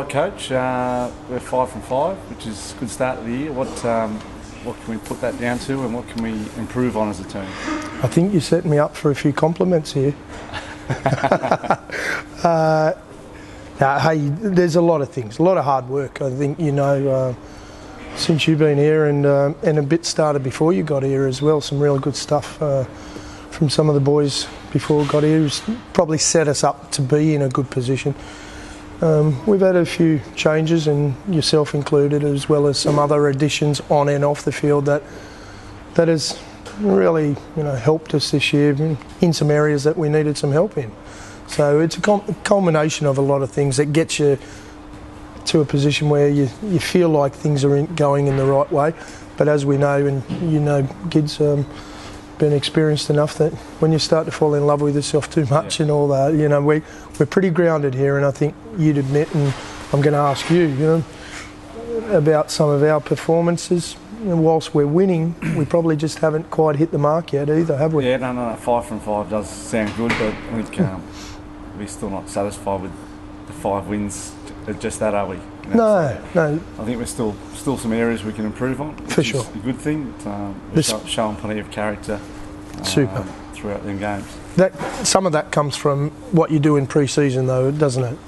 right, Coach. We're 5 from 5, which is a good start of the year. What can we put that down to, and what can we improve on as a team? I think you're setting me up for a few compliments here. Hey, there's a lot of things, a lot of hard work. I think, since you've been here and a bit started before you got here as well, some real good stuff from some of the boys before we got here who's probably set us up to be in a good position. We've had a few changes, and yourself included, as well as some other additions on and off the field that has really helped us this year in some areas that we needed some help in. So it's a culmination of a lot of things that gets you to a position where you feel like things are going in the right way. But as we know, and Gid's been experienced enough that when you start to fall in love with yourself too much and all that, we're pretty grounded here, and I think you'd admit, and I'm going to ask you, about some of our performances. And whilst we're winning, we probably just haven't quite hit the mark yet either, have we? Yeah, no, 5 from 5 does sound good, but I think we're still not satisfied with the 5 wins. Just that, are we? No. I think there's still some areas we can improve on. For sure. A good thing. We're showing plenty of character throughout them games. Some of that comes from what you do in pre-season, though, doesn't it?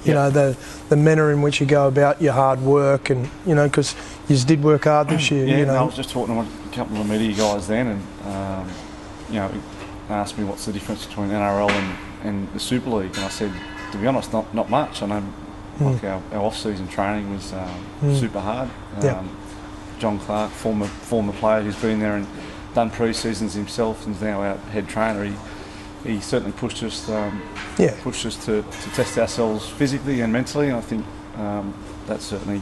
The manner in which you go about your hard work, and because you did work hard this year. Yeah, I was just talking to a couple of the media guys then, and asked me what's the difference between NRL and the Super League, and I said, to be honest, not much. I know. Like our off-season training was super hard. John Clark, former player who's been there and done pre-seasons himself, and is now our head trainer. He certainly pushed us to test ourselves physically and mentally, and I think that's certainly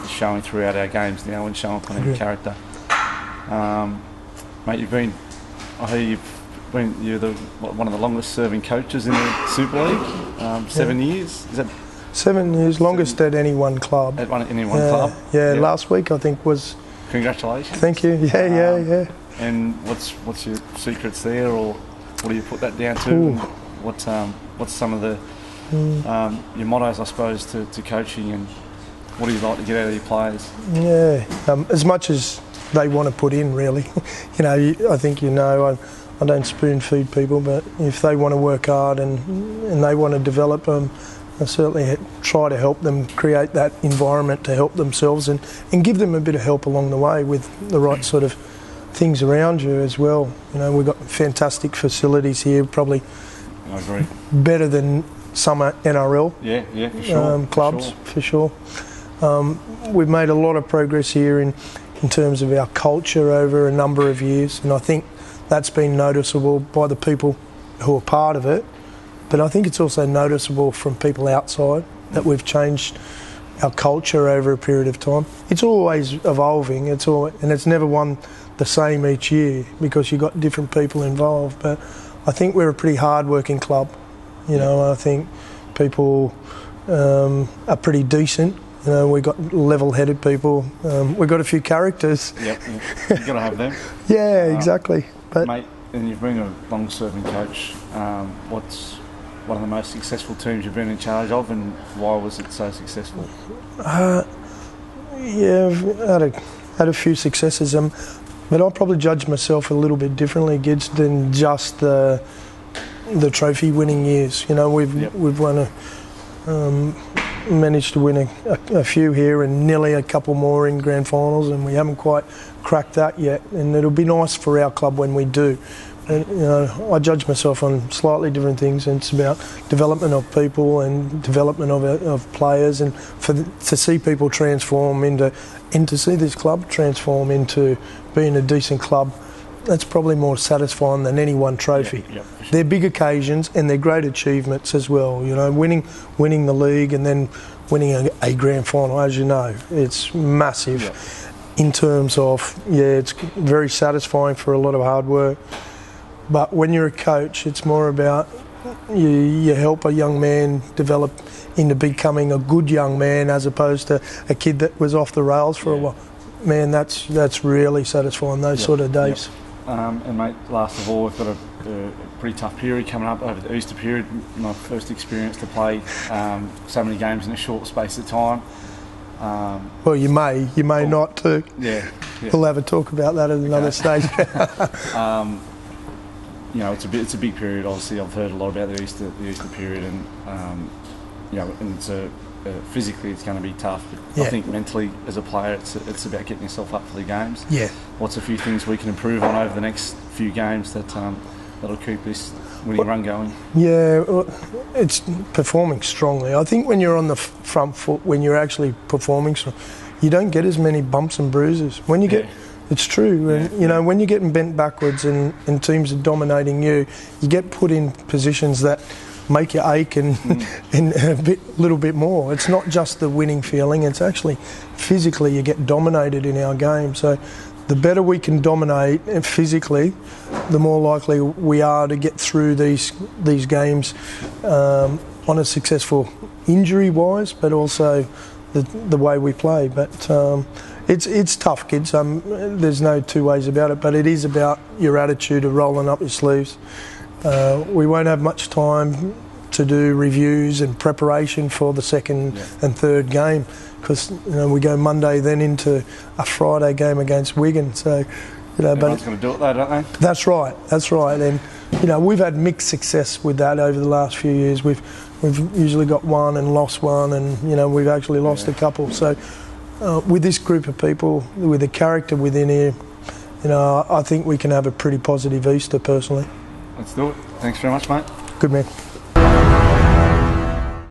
showing throughout our games now and showing plenty of character. Mate, you're one of the longest serving coaches in the Super League, 7 years. Is that 7 years, longest at any one club. At any one club? Yeah, last week I think was... Congratulations. Thank you, yeah. And what's your secrets there, or what do you put that down to? What's some of the your mottos, I suppose, to coaching, and what do you like to get out of your players? Yeah, as much as they want to put in, really. I think I don't spoon feed people, but if they want to work hard and they want to develop them, I certainly try to help them create that environment to help themselves and give them a bit of help along the way with the right sort of things around you as well. We've got fantastic facilities here, probably I agree. Better than some NRL for sure. Clubs, for sure. We've made a lot of progress here in terms of our culture over a number of years, and I think that's been noticeable by the people who are part of it. But I think it's also noticeable from people outside that we've changed our culture over a period of time. It's always evolving, and it's never the same each year because you've got different people involved. But I think we're a pretty hard-working club. I think people are pretty decent. We've got level-headed people. We've got a few characters. Yep. You've got to have them. Yeah, exactly. But mate, and you've been a long-serving coach. What's one of the most successful teams you've been in charge of, and why was it so successful? I've had a few successes, but I'll probably judge myself a little bit differently, Gids, than just the trophy-winning years. We've won managed to win a few here and nearly a couple more in grand finals, and we haven't quite cracked that yet. And it'll be nice for our club when we do. And, I judge myself on slightly different things, and it's about development of people and development of players, and to see people transform and to see this club transform into being a decent club. That's probably more satisfying than any one trophy. For sure. They're big occasions and they're great achievements as well. Winning the league and then winning a grand final, as you know, it's massive in terms of it's very satisfying for a lot of hard work. But when you're a coach, it's more about you help a young man develop into becoming a good young man as opposed to a kid that was off the rails for a while. Man, that's really satisfying, those sort of days. And mate, last of all, we've got a a pretty tough period coming up over the Easter period. My first experience to play so many games in a short space of time. Well, you may not too. Yeah. We'll have a talk about that at another stage. You know, it's a big period. Obviously, I've heard a lot about the Easter period, and you know, and it's physically it's going to be tough. But I think mentally, as a player, it's about getting yourself up for the games. Yeah. What's a few things we can improve on over the next few games that'll keep this winning run going? Yeah, it's performing strongly. I think when you're on the front foot, when you're actually performing strong, you don't get as many bumps and bruises. When you get, it's true. And, you know, when you're getting bent backwards and teams are dominating you, you get put in positions that make you ache and a little bit more. It's not just the winning feeling, it's actually physically you get dominated in our game. So the better we can dominate physically, the more likely we are to get through these games on a successful injury-wise, but also the way we play. But it's tough, kids. There's no two ways about it, but it is about your attitude of rolling up your sleeves. We won't have much time to do reviews and preparation for the second and third game, because we go Monday then into a Friday game against Wigan. So everyone's going to do it though, don't they? That's right. And we've had mixed success with that over the last few years. We've usually got one and lost one, and we've actually lost a couple. So with this group of people, with the character within here, I think we can have a pretty positive Easter personally. Let's do it. Thanks very much, mate. Good man.